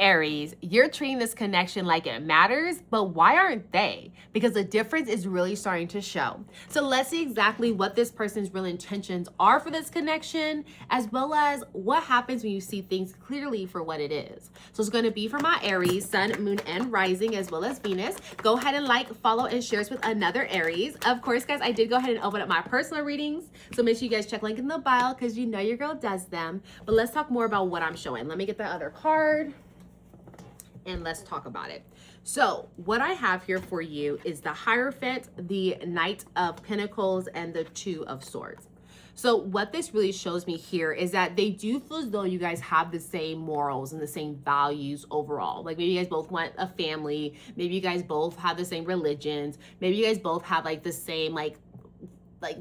Aries, you're treating this connection like it matters, but why aren't they? Because the difference is really starting to show. So let's see exactly what this person's real intentions are for this connection, as well as what happens when you see things clearly for what it is. So it's going to be for my Aries, Sun, Moon, and Rising, as well as Venus. Go ahead and like, follow, and share this with another Aries. Of course, guys, I did go ahead and open up my personal readings, so make sure you guys check link in the bio because you know your girl does them. But let's talk more about what I'm showing. Let me get the other card and let's talk about it. So what I have here for you is the Hierophant, the Knight of Pentacles, and the Two of Swords. So what this really shows me here is that they do feel as though you guys have the same morals and the same values overall. Like maybe you guys both want a family, maybe you guys both have the same religions, maybe you guys both have like the same like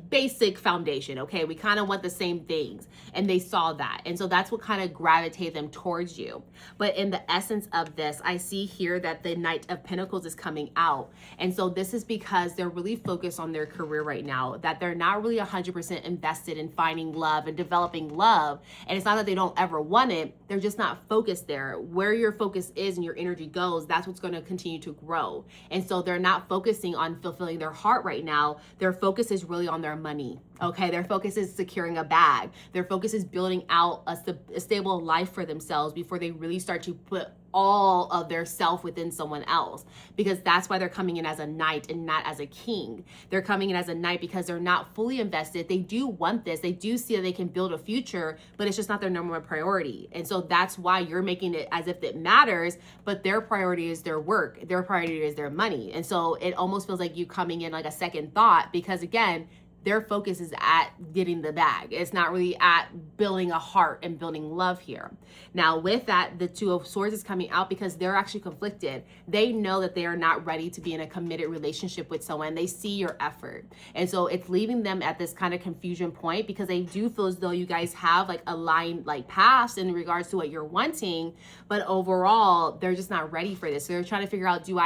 basic foundation. Okay, we kind of want the same things, and they saw that, and so that's what kind of gravitated them towards you. But in the essence of this, I see here that the Knight of Pentacles is coming out, and so this is because they're really focused on their career right now, that they're not really 100% invested in finding love and developing love. And it's not that they don't ever want it, they're just not focused there. Where your focus is and your energy goes, that's what's going to continue to grow. And so they're not focusing on fulfilling their heart right now. Their focus is really on their money. Okay, their focus is securing a bag. Their focus is building out a stable life for themselves before they really start to put all of their self within someone else, because that's why they're coming in as a knight and not as a king. They're coming in as a knight because they're not fully invested. They do want this. They do see that they can build a future, but it's just not their number one priority. And so that's why you're making it as if it matters, but their priority is their work. Their priority is their money. And so it almost feels like you coming in like a second thought, because again, their focus is at getting the bag. It's not really at building a heart and building love here. Now, with that, the Two of Swords is coming out because they're actually conflicted. They know that they are not ready to be in a committed relationship with someone. They see your effort. And so it's leaving them at this kind of confusion point, because they do feel as though you guys have like aligned like paths in regards to what you're wanting, but overall, they're just not ready for this. So they're trying to figure out, do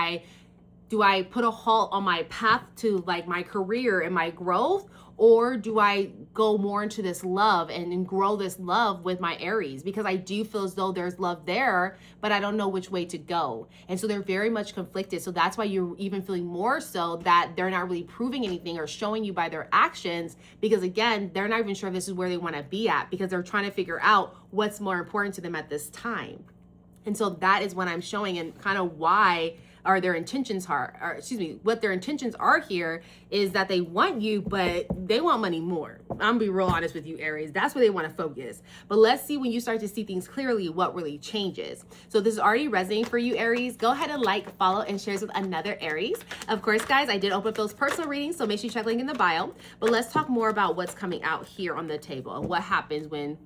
I put a halt on my path to like my career and my growth, or do I go more into this love and grow this love with my Aries? Because I do feel as though there's love there, but I don't know which way to go. And so they're very much conflicted. So that's why you're even feeling more so that they're not really proving anything or showing you by their actions, because again, they're not even sure if this is where they want to be at, because they're trying to figure out what's more important to them at this time. And so that is what I'm showing, and kind of why are their intentions are, or excuse me, what their intentions are here is that they want you, but they want money more. I'm gonna be real honest with you, Aries. That's where they want to focus. But let's see, when you start to see things clearly, what really changes. So this is already resonating for you, Aries. Go ahead and like, follow, and share this with another Aries. Of course, guys, I did open up those personal readings, so make sure you check link in the bio. But let's talk more about what's coming out here on the table and what happens when,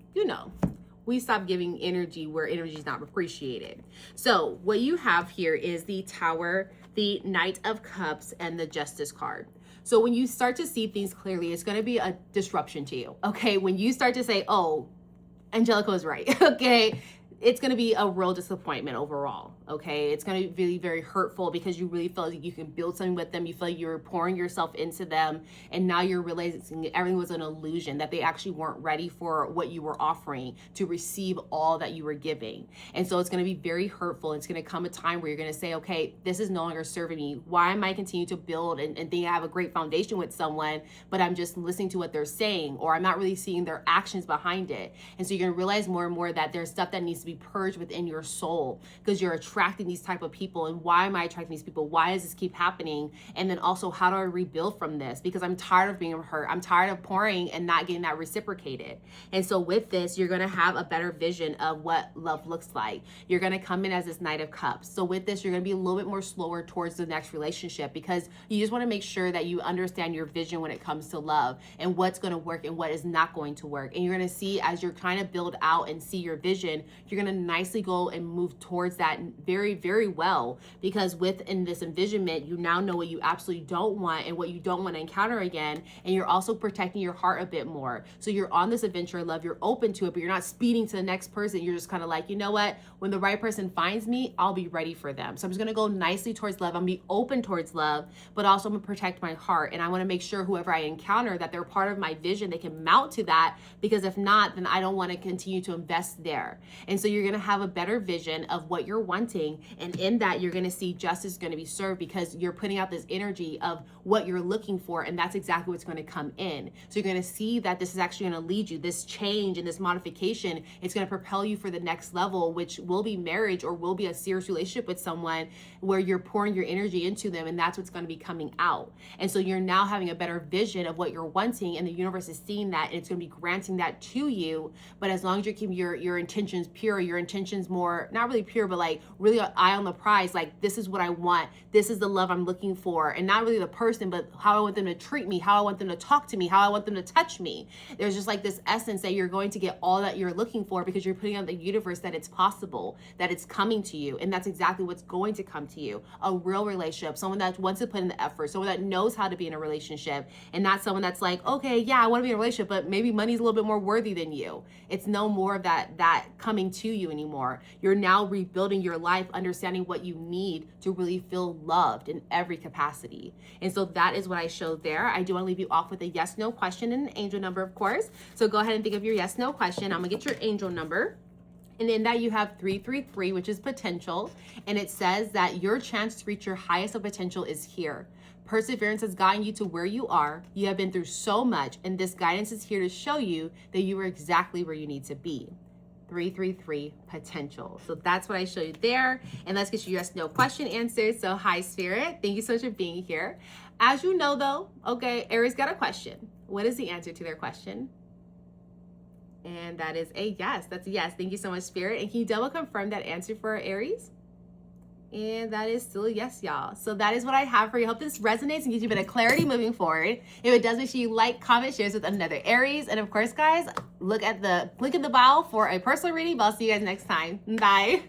we stop giving energy where energy is not appreciated. So what you have here is the Tower, the Knight of Cups, and the Justice card. So when you start to see things clearly, it's going to be a disruption to you. Okay, when you start to say, oh, Angelica was right. Okay, it's going to be a real disappointment overall. Okay, it's going to be really very hurtful, because you really feel like you can build something with them. You feel like you're pouring yourself into them, and now you're realizing everything was an illusion, that they actually weren't ready for what you were offering to receive all that you were giving. And so it's going to be very hurtful. It's going to come a time where you're going to say, okay, this is no longer serving me. Why am I continue to build and think I have a great foundation with someone, but I'm just listening to what they're saying, or I'm not really seeing their actions behind it? And so you're going to realize more and more that there's stuff that needs to be purged within your soul, because you're attracting these type of people. And why am I attracting these people? Why does this keep happening? And then also, how do I rebuild from this? Because I'm tired of being hurt. I'm tired of pouring and not getting that reciprocated. And so with this, you're going to have a better vision of what love looks like. You're going to come in as this Knight of Cups. So with this, you're going to be a little bit more slower towards the next relationship, because you just want to make sure that you understand your vision when it comes to love, and what's going to work and what is not going to work. And you're going to see, as you're trying to build out and see your vision, you're going to nicely go and move towards that very, very well, because within this envisionment, you now know what you absolutely don't want and what you don't want to encounter again. And you're also protecting your heart a bit more. So you're on this adventure of love, you're open to it, but you're not speeding to the next person. You're just kind of like, you know what, when the right person finds me, I'll be ready for them. So I'm just going to go nicely towards love. I'm going to be open towards love, but also I'm going to protect my heart. And I want to make sure whoever I encounter, that they're part of my vision, they can mount to that, because if not, then I don't want to continue to invest there. And so so you're going to have a better vision of what you're wanting. And in that, you're going to see justice is going to be served because you're putting out this energy of what you're looking for. And that's exactly what's going to come in. So you're going to see that this is actually going to lead you, this change and this modification. It's going to propel you for the next level, which will be marriage or will be a serious relationship with someone where you're pouring your energy into them. And that's what's going to be coming out. And so you're now having a better vision of what you're wanting. And the universe is seeing that. And it's going to be granting that to you. But as long as you're keeping your intentions pure, your intentions more, not really pure, but like really an eye on the prize, like this is what I want, this is the love I'm looking for, and not really the person, but how I want them to treat me, how I want them to talk to me, how I want them to touch me. There's just like this essence that you're going to get all that you're looking for because you're putting out the universe that it's possible, that it's coming to you, and that's exactly what's going to come to you. A real relationship, someone that wants to put in the effort, someone that knows how to be in a relationship, and not someone that's like, okay, yeah, I want to be in a relationship, but maybe money's a little bit more worthy than you. It's no more of that coming to you anymore. You're now rebuilding your life, understanding what you need to really feel loved in every capacity. And so that is what I showed there. I do want to leave you off with a yes, no question and an angel number, of course. So go ahead and think of your yes, no question. I'm gonna get your angel number. And in that you have 333, which is potential. And it says that your chance to reach your highest of potential is here. Perseverance has gotten you to where you are. You have been through so much, and this guidance is here to show you that you are exactly where you need to be. 333 potential. So that's what I showed you there. And let's get your yes, no question answers. So hi, Spirit. Thank you so much for being here. As you know, though, okay, Aries got a question. What is the answer to their question? And that is a yes. That's a yes. Thank you so much, Spirit. And can you double confirm that answer for Aries? And that is still a yes, y'all. So that is what I have for you. I hope this resonates and gives you a bit of clarity moving forward. If it does, make sure you like, comment, share with another Aries. And of course, guys, look at the link in the bio for a personal reading. But I'll see you guys next time. Bye.